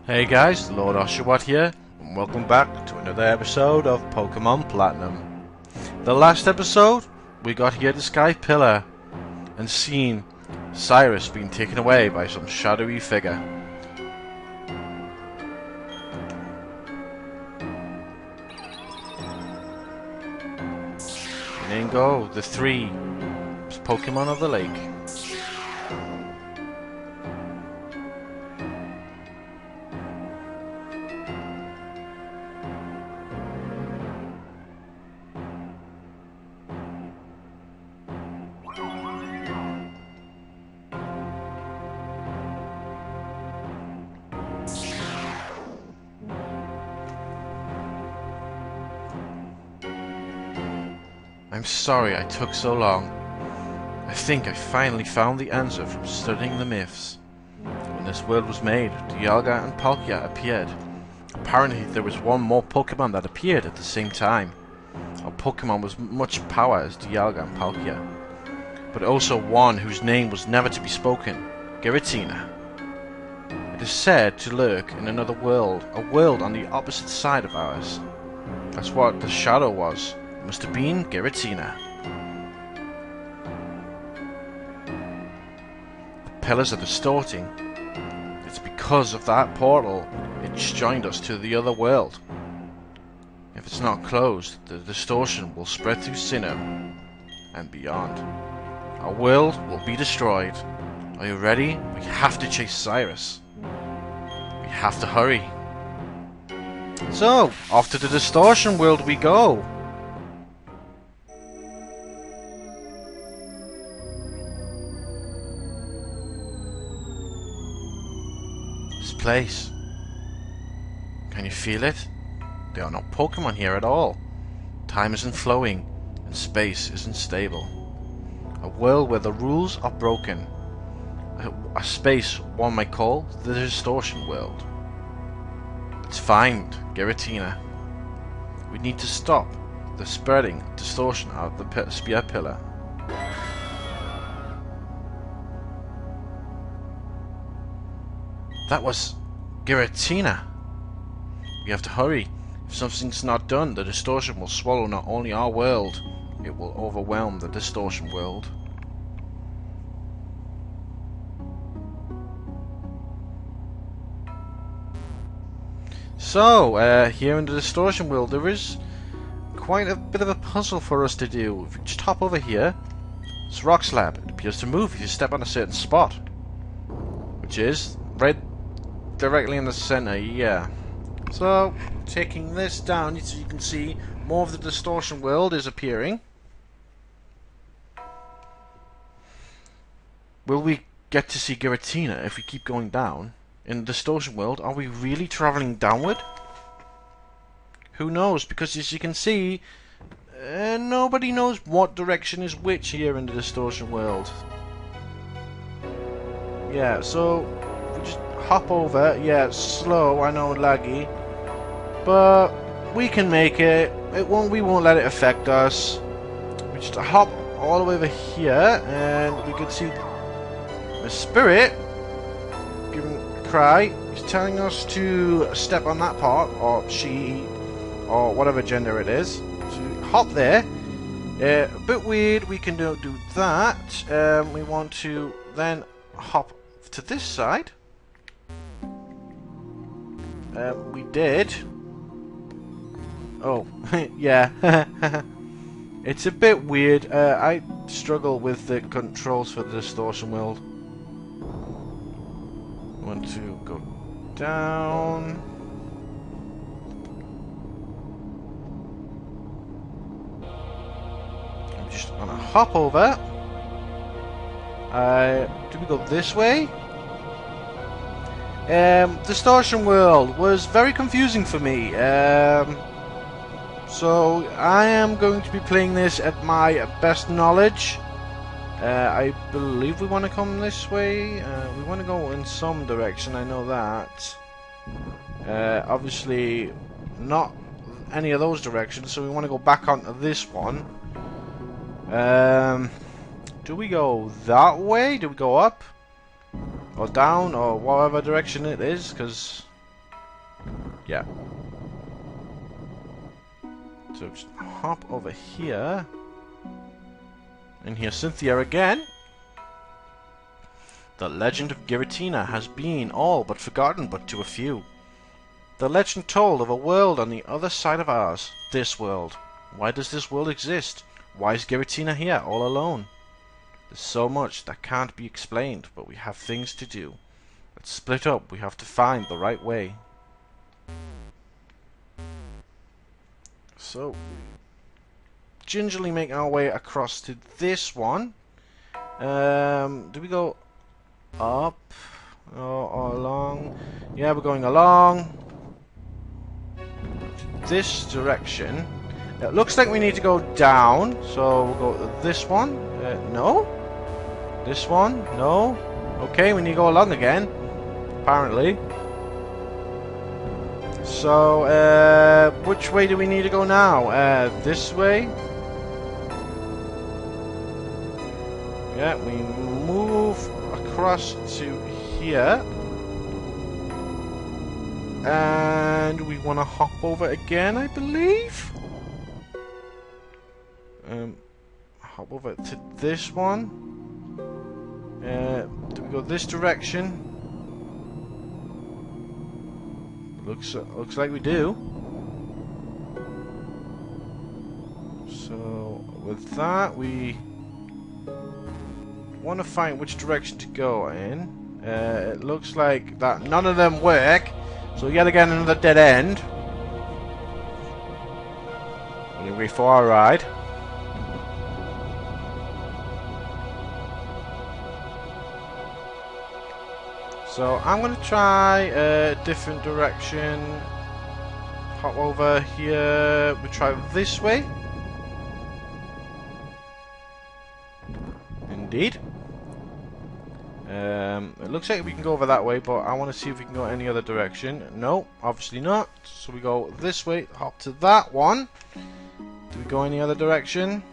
Hey guys, Lord Oshawott here, and welcome back to another episode of Pokemon Platinum. The last episode, we got here the Sky Pillar, and seen Cyrus being taken away by some shadowy figure. And in go the three Pokemon of the lake. I'm sorry I took so long. I think I finally found the answer from studying the myths. When this world was made, Dialga and Palkia appeared. Apparently there was one more Pokemon that appeared at the same time. A Pokemon with much power as Dialga and Palkia, but also one whose name was never to be spoken, Giratina. It is said to lurk in another world, a world on the opposite side of ours. That's what the shadow was. Must have been Giratina. The pillars are distorting. It's because of that portal. It's joined us to the other world. If it's not closed, the distortion will spread through Sinnoh and beyond. Our world will be destroyed. Are you ready? We have to chase Cyrus. We have to hurry. So, off to the Distortion World we go. Place. Can you feel it? There are no Pokemon here at all. Time isn't flowing, and space isn't stable. A world where the rules are broken. A space one might call the Distortion World. Let's find Giratina. We need to stop the spreading distortion out of the Spear Pillar. That was Giratina. We have to hurry. If something's not done, the distortion will swallow not only our world, it will overwhelm the Distortion World. So, here in the Distortion World, there is quite a bit of a puzzle for us to do. If you just hop over here, it's a rock slab. It appears to move if you step on a certain spot, which is right directly in the center, yeah. So, taking this down, so you can see more of the Distortion World is appearing. Will we get to see Giratina if we keep going down? In the Distortion World, are we really traveling downward? Who knows, because as you can see, nobody knows what direction is which here in the Distortion World. Yeah, so we just hop over. Yeah, it's slow, I know, laggy, but we can make it. We won't let it affect us. We just hop all the way over here, and we can see the spirit giving a cry. He's telling us to step on that part, or she, or whatever gender it is. So we hop there. A bit weird. We can do that. We want to then hop to this side. We did. Oh, yeah. It's a bit weird. I struggle with the controls for the Distortion World. Want to go down. I'm just gonna hop over. Do we go this way? Distortion World was very confusing for me. So I am going to be playing this at my best knowledge. I believe we want to come this way. We want to go in some direction, I know that. Obviously not any of those directions, so we want to go back onto this one. Do we go that way? Do we go up? Or down? Or whatever direction it is? Because Yeah. So just hop over here. And here's Cynthia again. The legend of Giratina has been all but forgotten but to a few. The legend told of a world on the other side of ours. This world. Why does this world exist? Why is Giratina here all alone? There's so much that can't be explained, but we have things to do. Let's split up. We have to find the right way. So, gingerly make our way across to this one. Do we go up or along? Yeah, we're going along this direction. It looks like we need to go down, so we'll go to this one. No? This one? No? Okay, we need to go along again, apparently. So, which way do we need to go now? This way? Yeah, we move across to here. And we want to hop over again, I believe. Hop over to this one. Do we go this direction? Looks like we do. So with that, we want to find which direction to go in. It looks like that none of them work. So yet again, another dead end. We're going for our ride. So I'm going to try a different direction. Hop over here. We try this way. Indeed. It looks like we can go over that way, but I want to see if we can go any other direction. No, obviously not. So we go this way, hop to that one. Do we go any other direction?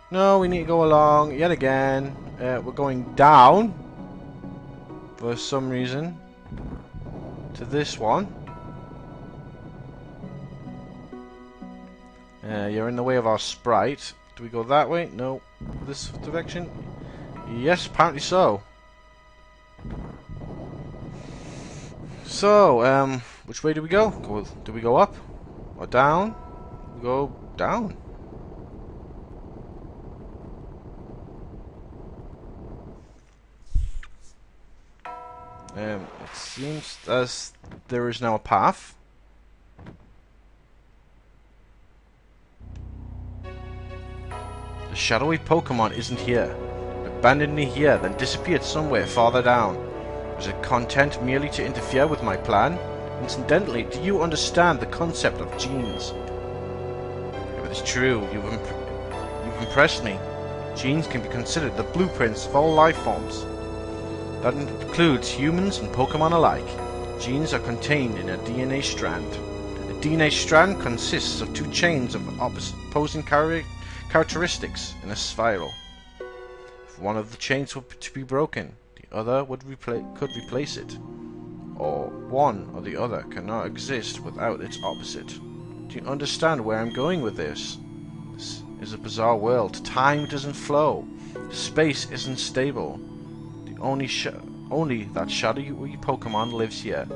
No, we need to go along yet again. We're going down for some reason to this one. You're in the way of our sprite. Do we go that way? No. This direction? Yes, apparently so. So, which way do we go? Do we go up or down? We go down. It seems as there is now a path. The shadowy Pokemon isn't here. It abandoned me here, then disappeared somewhere farther down. Was it content merely to interfere with my plan? Incidentally, do you understand the concept of genes? If it is true, you've impressed me. Genes can be considered the blueprints of all life forms. That includes humans and Pokemon alike. Genes are contained in a DNA strand. A DNA strand consists of two chains of opposing characteristics in a spiral. If one of the chains were to be broken, the other could replace it. Or one or the other cannot exist without its opposite. Do you understand where I'm going with this? This is a bizarre world. Time doesn't flow. Space isn't stable. Only that shadowy Pokemon lives here.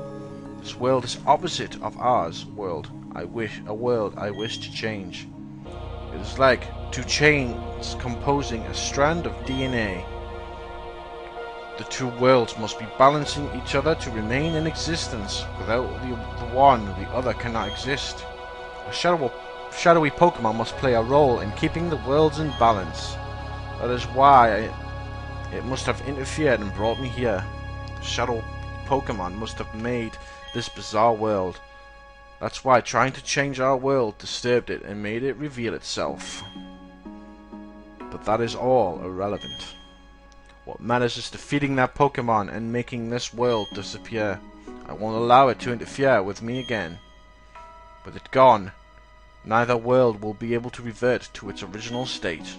This world is opposite of ours world. A world I wish to change. It is like two chains composing a strand of DNA. The two worlds must be balancing each other to remain in existence. Without the one, the other cannot exist. A shadowy Pokemon must play a role in keeping the worlds in balance. That is why it must have interfered and brought me here. The shadow Pokemon must have made this bizarre world. That's why trying to change our world disturbed it and made it reveal itself. But that is all irrelevant. What matters is defeating that Pokemon and making this world disappear. I won't allow it to interfere with me again. With it gone, neither world will be able to revert to its original state.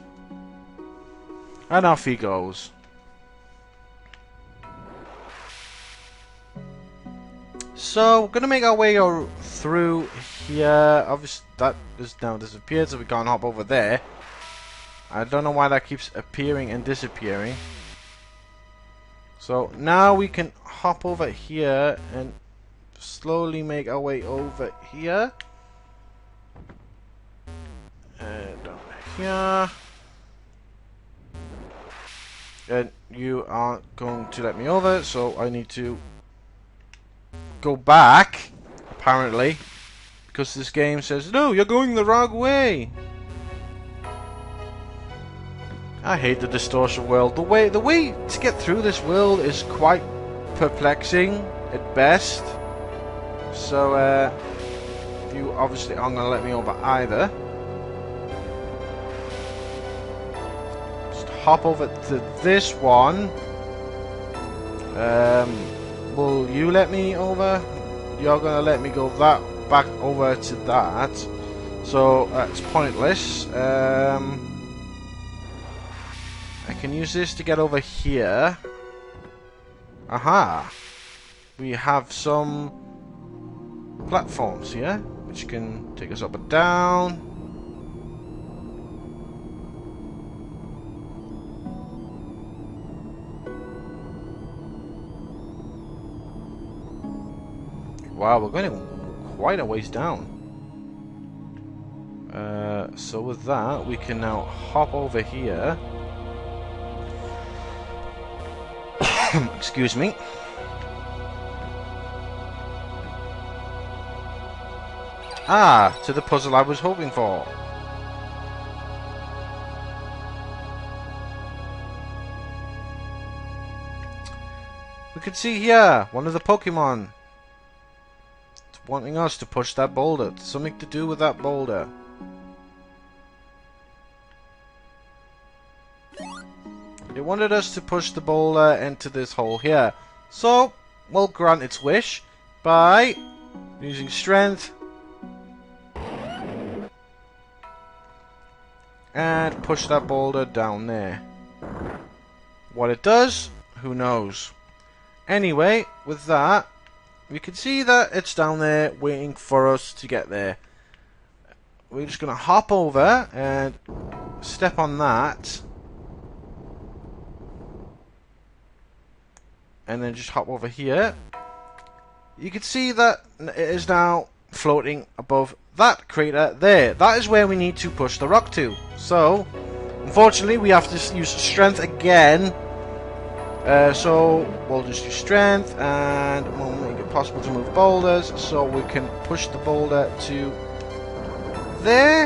And off he goes. So we're gonna make our way through here. Obviously that has now disappeared, so we can't hop over there. I don't know why that keeps appearing and disappearing. So now we can hop over here and slowly make our way over here. And down here. And you aren't going to let me over, so I need to go back, apparently, because this game says, no, you're going the wrong way. I hate the Distortion World. The way to get through this world is quite perplexing at best. So you obviously aren't going to let me over either. Just hop over to this one. Will you let me over? You're going to let me go back over to that. So it's pointless. I can use this to get over here. Aha! We have some platforms here, which can take us up and down. Wow, we're going quite a ways down. So with that, we can now hop over here. Excuse me. Ah, to the puzzle I was hoping for. We can see here one of the Pokemon. It's wanting us to push that boulder. It's something to do with that boulder. It wanted us to push the boulder into this hole here. So, we'll grant its wish by using strength and push that boulder down there. What it does, who knows. Anyway, with that, we can see that it's down there waiting for us to get there. We're just going to hop over and step on that. And then just hop over here. You can see that it is now floating above that crater there. That is where we need to push the rock to. So, unfortunately, we have to use strength again. So, we'll just use strength and we'll make it possible to move boulders. So, we can push the boulder to there.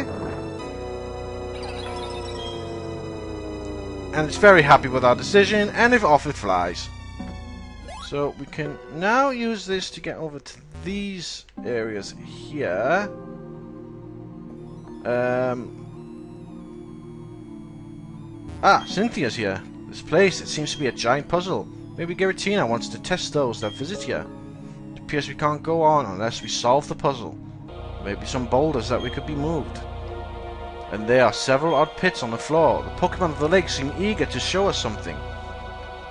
And it's very happy with our decision. And if off it flies. So we can now use this to get over to these areas here. Cynthia's here. This place, it seems to be a giant puzzle. Maybe Giratina wants to test those that visit here. It appears we can't go on unless we solve the puzzle. Maybe some boulders that we could be moved. And there are several odd pits on the floor. The Pokemon of the lake seem eager to show us something.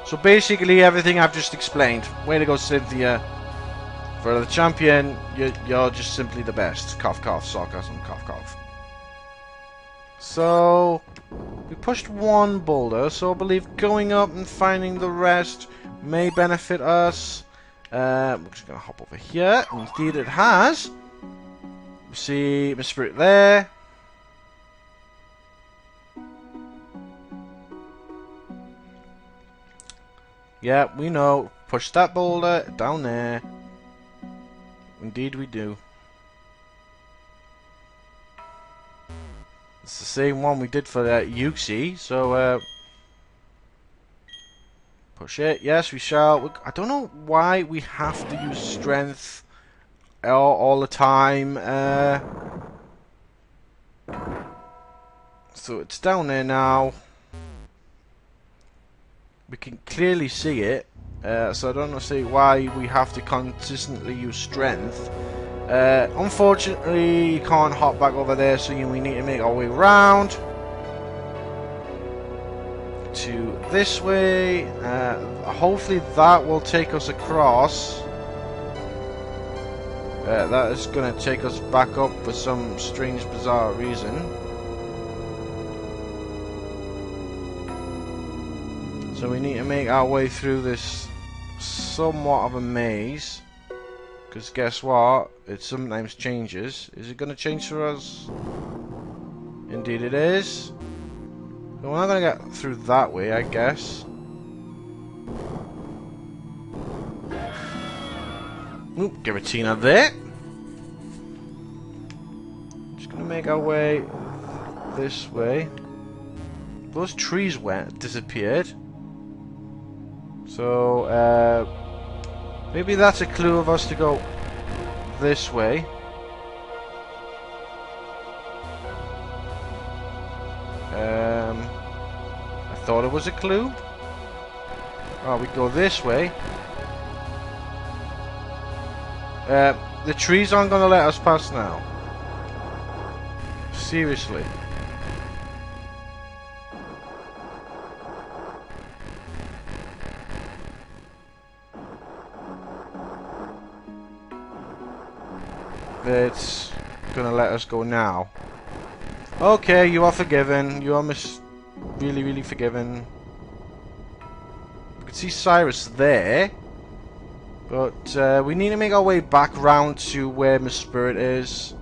So basically everything I've just explained. Way to go, Cynthia. For the champion, you're just simply the best. Cough, cough, sarcasm, cough, cough. So, we pushed one boulder, so I believe going up and finding the rest may benefit us. We're just going to hop over here. Indeed it has. We see Miss Spirit there. Yeah, we know. Push that boulder down there. Indeed we do. It's the same one we did for Yuxi, so push it. Yes, we shall. I don't know why we have to use strength all the time. So it's down there now. We can clearly see it, so I don't see why we have to consistently use strength. Unfortunately, you can't hop back over there, so we need to make our way around to this way. Hopefully that will take us across. That is going to take us back up for some strange, bizarre reason. So we need to make our way through this somewhat of a maze. Because guess what? It sometimes changes. Is it going to change for us? Indeed it is. So we're not going to get through that way, I guess. Oop, Giratina there. Just going to make our way this way. Those trees disappeared. So, maybe that's a clue of us to go this way. I thought it was a clue. Oh, we go this way. The trees aren't going to let us pass now. Seriously. It's gonna let us go now. Okay, you are forgiven. You are really, really forgiven. You can see Cyrus there. But we need to make our way back round to where Miss Spirit is.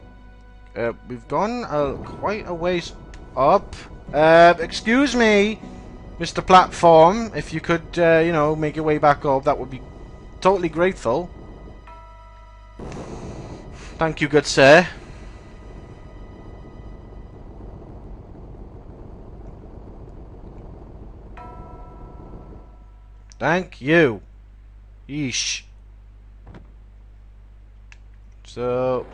We've gone quite a ways up. Excuse me, Mr. Platform. If you could, you know, make your way back up, that would be totally grateful. Thank you, good sir. Thank you. Yeesh. So,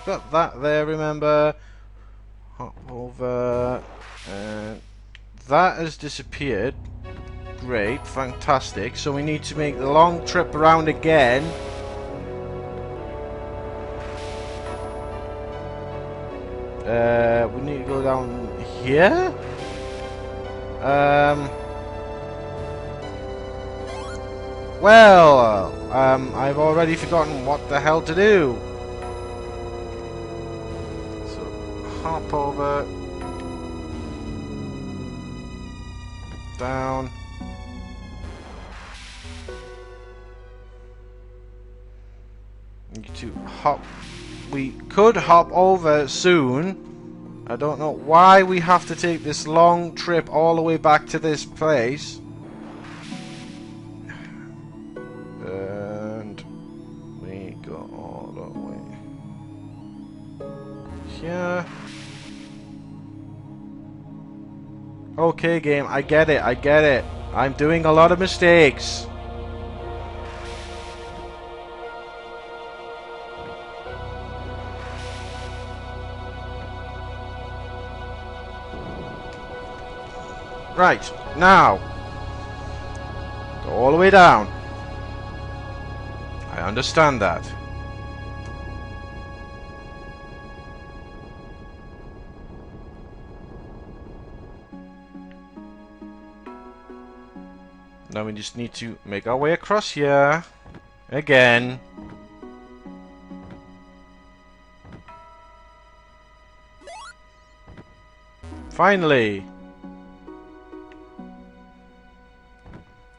got that there, remember. Hop over. And that has disappeared. Great, fantastic. So we need to make the long trip around again. We need to go down here. Well, I've already forgotten what the hell to do. So, hop over. Down. Need to hop. We could hop over soon. I don't know why we have to take this long trip all the way back to this place. And we go all the way here. Okay, game, I get it, I get it. I'm doing a lot of mistakes. Right, now, go all the way down. I understand that. Now we just need to make our way across here. Again. Finally.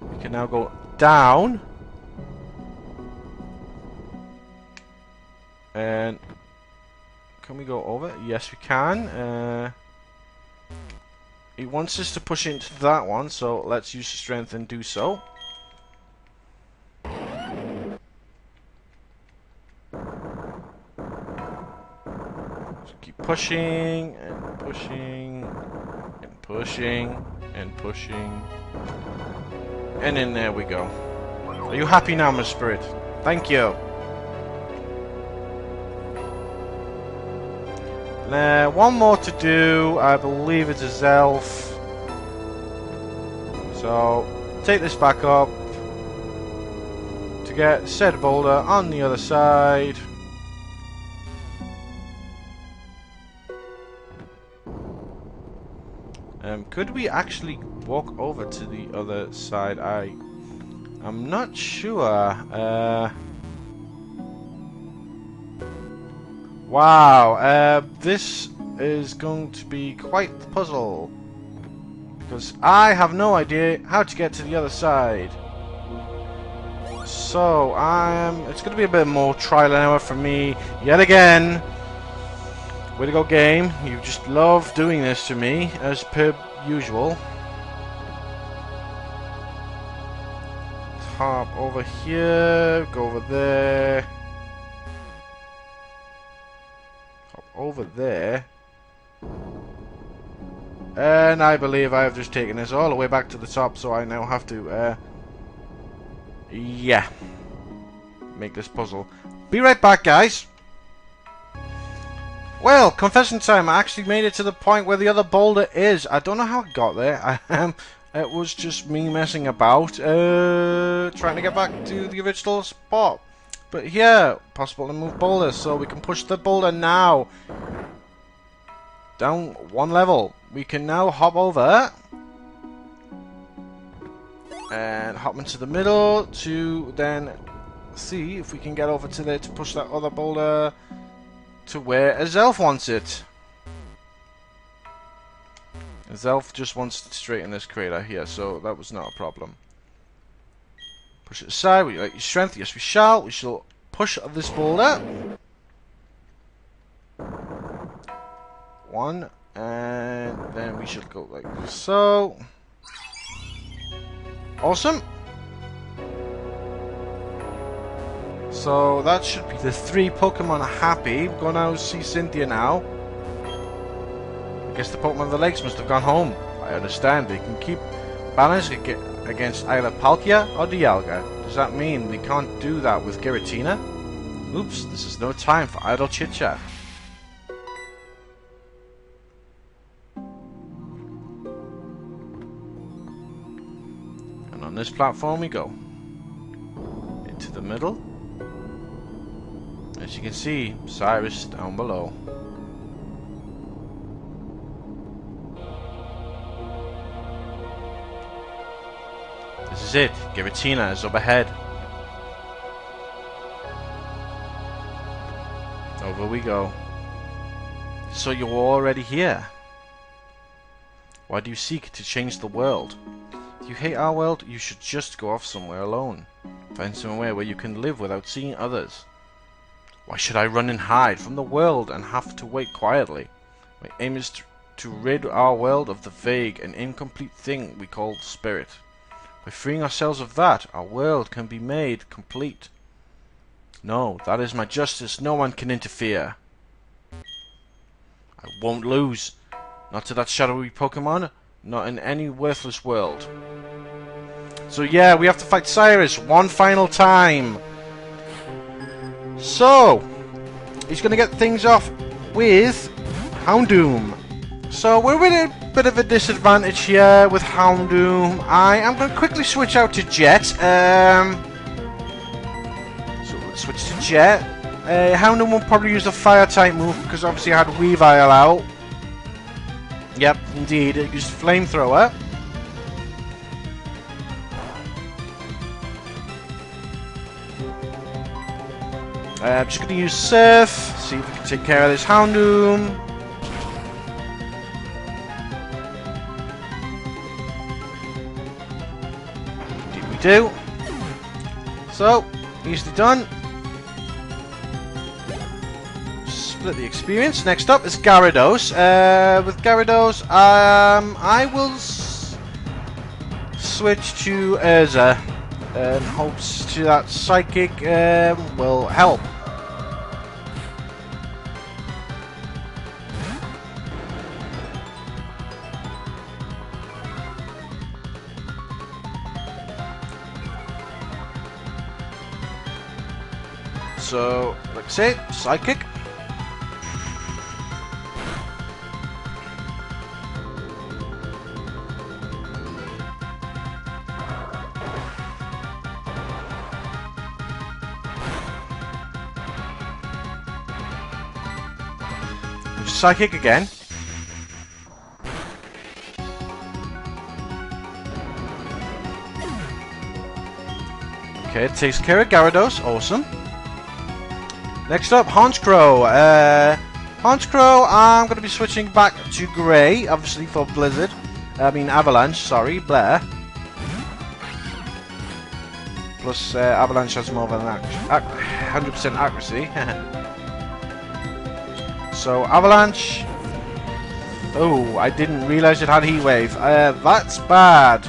We can now go down. And can we go over? Yes, we can. He wants us to push into that one, so let's use the strength and do so. Just keep pushing and pushing and pushing and pushing. And then there we go. Are you happy now, my spirit? Thank you. One more to do. I believe it's a Zelf. So, take this back up to get said boulder on the other side. Could we actually walk over to the other side? I'm not sure. Wow, this is going to be quite the puzzle. Because I have no idea how to get to the other side. So, it's going to be a bit more trial and error for me yet again. Way to go, game. You just love doing this to me, as per usual. Hop over here, go over there. Hop over there. And I believe I have just taken this all the way back to the top, so I now have to, yeah, make this puzzle. Be right back, guys. Well, confession time. I actually made it to the point where the other boulder is. I don't know how I got there. It was just me messing about, trying to get back to the original spot. But here, possible to move boulders, so we can push the boulder now down one level. We can now hop over and hop into the middle to then see if we can get over to there to push that other boulder to where Azelf wants it. Azelf just wants to straighten this crater here, so that was not a problem. Push it aside. Would you like your strength? Yes, we shall. We shall push this boulder. One, and then we should go like so. Awesome. So that should be the 3 Pokemon happy. We're going to see Cynthia now. I guess the Pokemon of the lakes must have gone home. I understand. They can keep balance against either Palkia or Dialga. Does that mean we can't do that with Giratina? Oops, this is no time for idle chit-chat. And on this platform we go. Into the middle. As you can see, Cyrus down below. This is it. Giratina is up ahead. Over we go. So you're already here. Why do you seek to change the world? If you hate our world, you should just go off somewhere alone. Find somewhere where you can live without seeing others. Why should I run and hide from the world and have to wait quietly? My aim is to rid our world of the vague and incomplete thing we call spirit. By freeing ourselves of that, our world can be made complete. No, that is my justice. No one can interfere. I won't lose. Not to that shadowy Pokemon. Not in any worthless world. So yeah, we have to fight Cyrus one final time. So, he's going to get things off with Houndoom. So we're in a bit of a disadvantage here with Houndoom. I am going to quickly switch out to Jet. So we'll switch to Jet. Houndoom will probably use the fire type move because obviously I had Weavile out. Yep, indeed, it used Flamethrower. I'm just going to use Surf, see if we can take care of this Houndoom. Indeed we do. So, easily done. Split the experience. Next up is Gyarados. With Gyarados, I will switch to Urza. And hopes to that Psychic will help. So, like I say, Psychic. Psychic again. Okay, it takes care of Gyarados. Awesome. Next up, Honchkrow. Honchkrow, I'm going to be switching back to Grey, obviously for Blizzard. Avalanche, sorry, Blair. Plus, Avalanche has more than 100% accuracy. So, Avalanche. Oh, I didn't realise it had Heat Wave. That's bad.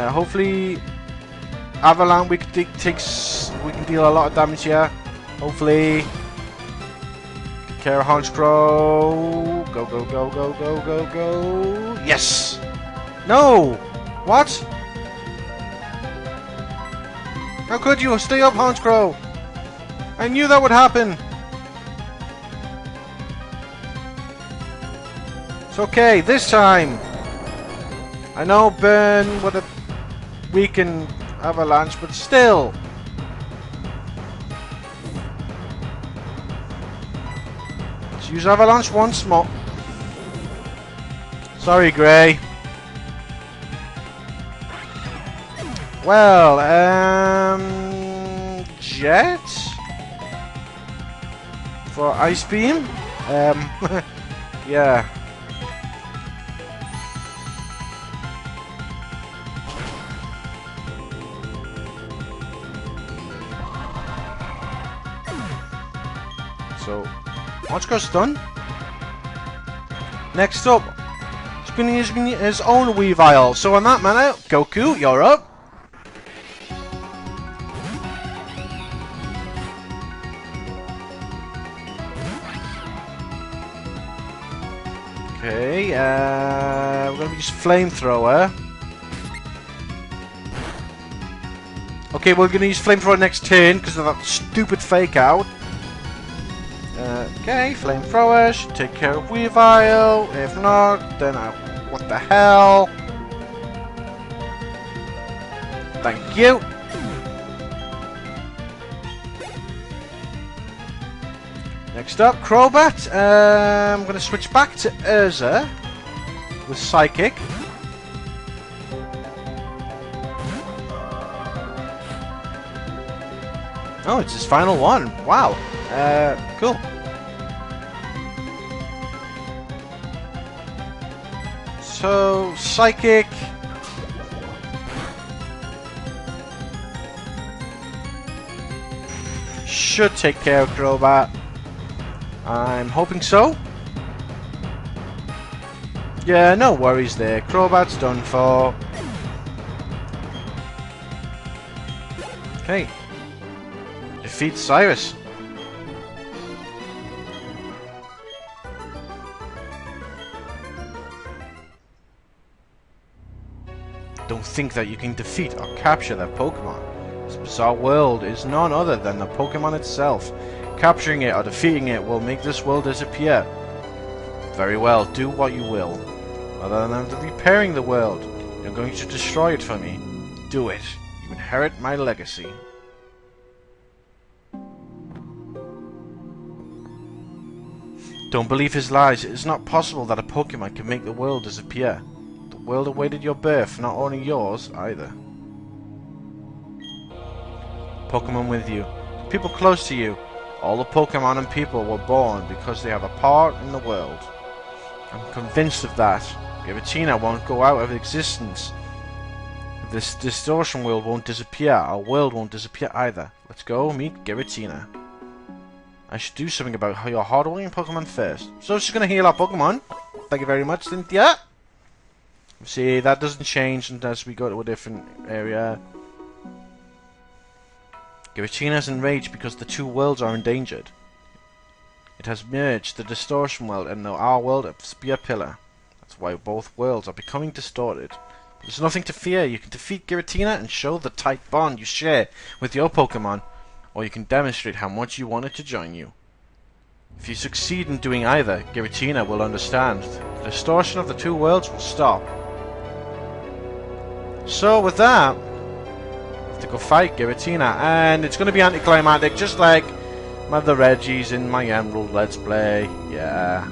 Hopefully, Avalanche, we can deal a lot of damage here. Hopefully. Take care of Honchkrow. Go, go, go, go, go, go, go. Yes! No! What? How could you stay up, Honchkrow? I knew that would happen. It's okay, this time. I know Burn would have weakened Avalanche, but still. Let's use Avalanche once more. Sorry, Grey. Well, Jet for Ice Beam. Yeah. So, Honchkrow's done. Next up, he's been using his own Weavile. So on that manner, Goku, you're up. Okay, we're going to use Flamethrower. Okay, we're going to use Flamethrower next turn because of that stupid fake out. Okay, Flamethrower should take care of Weavile. If not, then what the hell? Thank you. Next up, Crobat. I'm going to switch back to Urza with Psychic. Oh, it's his final one. Wow. Cool. So, Psychic. Should take care of Crobat. I'm hoping so. Yeah, no worries there. Crobat's done for. Okay. Defeat Cyrus. Don't think that you can defeat or capture that Pokemon. This bizarre world is none other than the Pokemon itself. Capturing it or defeating it will make this world disappear. Very well, do what you will. Rather than repairing the world, you're going to destroy it for me. Do it. You inherit my legacy. Don't believe his lies. It is not possible that a Pokemon can make the world disappear. The world awaited your birth, not only yours, either. Pokemon with you. People close to you. All the Pokemon and people were born because they have a part in the world. I'm convinced of that. Giratina won't go out of existence. This Distortion World won't disappear. Our world won't disappear either. Let's go meet Giratina. I should do something about your hardworking Pokemon first. So she's going to heal our Pokemon. Thank you very much, Cynthia. See, that doesn't change unless we go to a different area. Giratina's enraged because the two worlds are endangered. It has merged the Distortion World and our world of Spear Pillar. That's why both worlds are becoming distorted. There's nothing to fear. You can defeat Giratina and show the tight bond you share with your Pokemon, or you can demonstrate how much you want it to join you. If you succeed in doing either, Giratina will understand. The distortion of the two worlds will stop. So with that, to go fight Giratina, and it's going to be anticlimactic, just like the Reggies in my Emerald Let's Play. Yeah,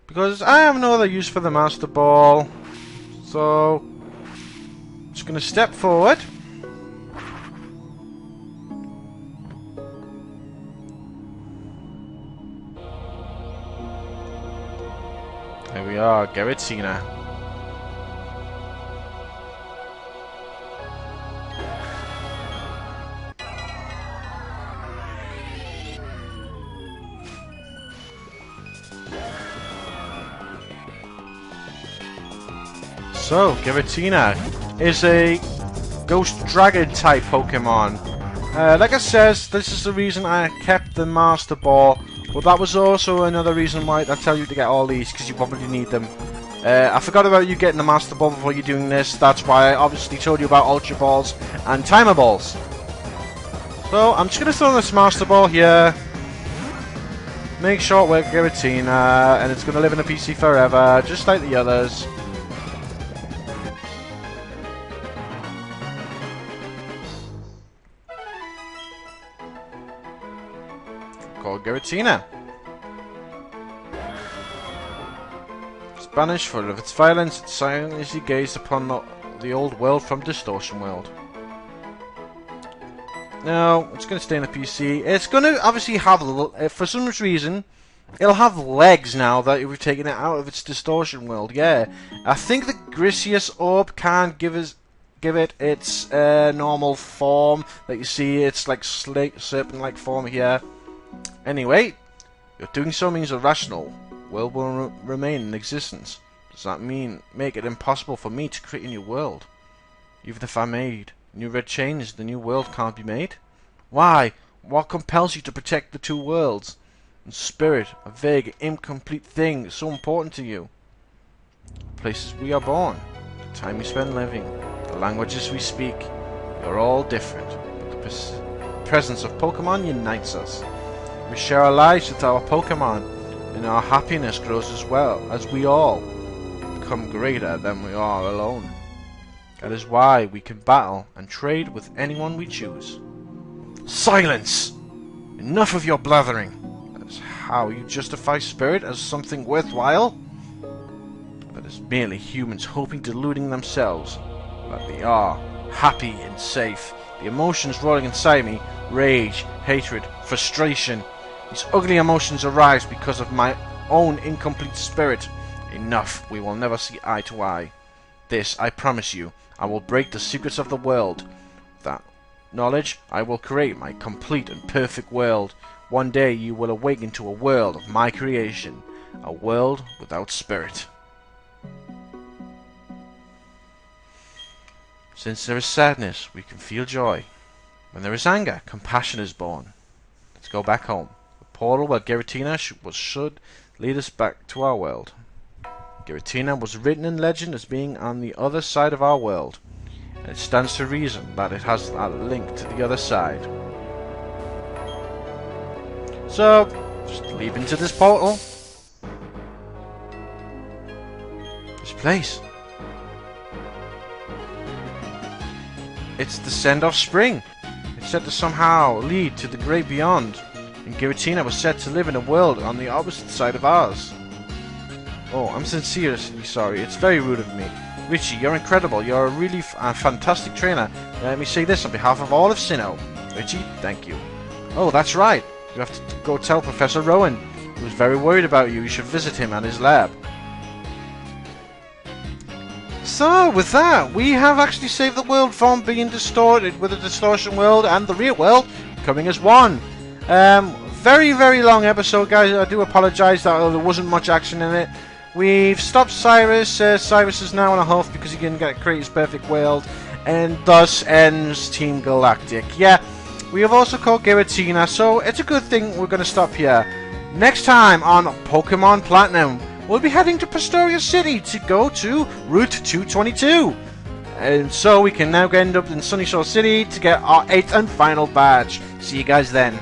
because I have no other use for the Master Ball, so just going to step forward. we are, Giratina. So, Giratina is a Ghost Dragon type Pokemon. Like I says, this is the reason I kept the Master Ball, but that was also another reason why I tell you to get all these, because you probably need them. I forgot about you getting the Master Ball before you're doing this. That's why I obviously told you about Ultra Balls and Timer Balls. So, I'm just going to throw this Master Ball here. Make short work Giratina, and it's going to live in a PC forever, just like the others. Called Giratina. Banished for of its violence, it silently gazed upon the old world from Distortion World. Now, it's going to stay in the PC. It's going to obviously have, for some reason, it'll have legs now that we've taken it out of its Distortion World. Yeah, I think the Grisius Orb can give it its normal form that you see. It's like serpent-like form here. Anyway, your doing so means irrational. World will remain in existence. Does that mean make it impossible for me to create a new world? Even if I made new red chains, the new world can't be made? Why? What compels you to protect the two worlds? And spirit, a vague, incomplete thing so important to you. The places we are born, the time we spend living, the languages we speak, we are all different. But the presence of Pokemon unites us. We share our lives with our Pokemon, and our happiness grows as well, as we all become greater than we are alone. That is why we can battle and trade with anyone we choose. Silence! Enough of your blathering. That is how you justify spirit as something worthwhile? That is merely humans hoping, deluding themselves that they are happy and safe. The emotions rolling inside me, rage, hatred, frustration. These ugly emotions arise because of my own incomplete spirit. Enough, we will never see eye to eye. This, I promise you, I will break the secrets of the world. With that knowledge, I will create my complete and perfect world. One day you will awaken to a world of my creation. A world without spirit. Since there is sadness, we can feel joy. When there is anger, compassion is born. Let's go back home. Portal where Giratina should lead us back to our world. Giratina was written in legend as being on the other side of our world, and it stands to reason that it has a link to the other side. So, just leap into this portal. This place. It's the send of spring. It's said to somehow lead to the great beyond. And Giratina was said to live in a world on the opposite side of ours. Oh, I'm sincerely sorry. It's very rude of me. Richie, you're incredible. You're a really fantastic trainer. Let me say this on behalf of all of Sinnoh. Richie, thank you. Oh, that's right. You have to go tell Professor Rowan. He was very worried about you. You should visit him at his lab. So, with that, we have actually saved the world from being distorted with the Distortion World and the real world coming as one. Very, very long episode, guys. I do apologise that there wasn't much action in it. We've stopped Cyrus. Cyrus is now in a huff because he can create his perfect world, and thus ends Team Galactic. Yeah, we have also caught Giratina, so it's a good thing we're going to stop here. Next time on Pokemon Platinum, we'll be heading to Pastoria City to go to Route 222. And so we can now end up in Sunnyside City to get our 8th and final badge. See you guys then.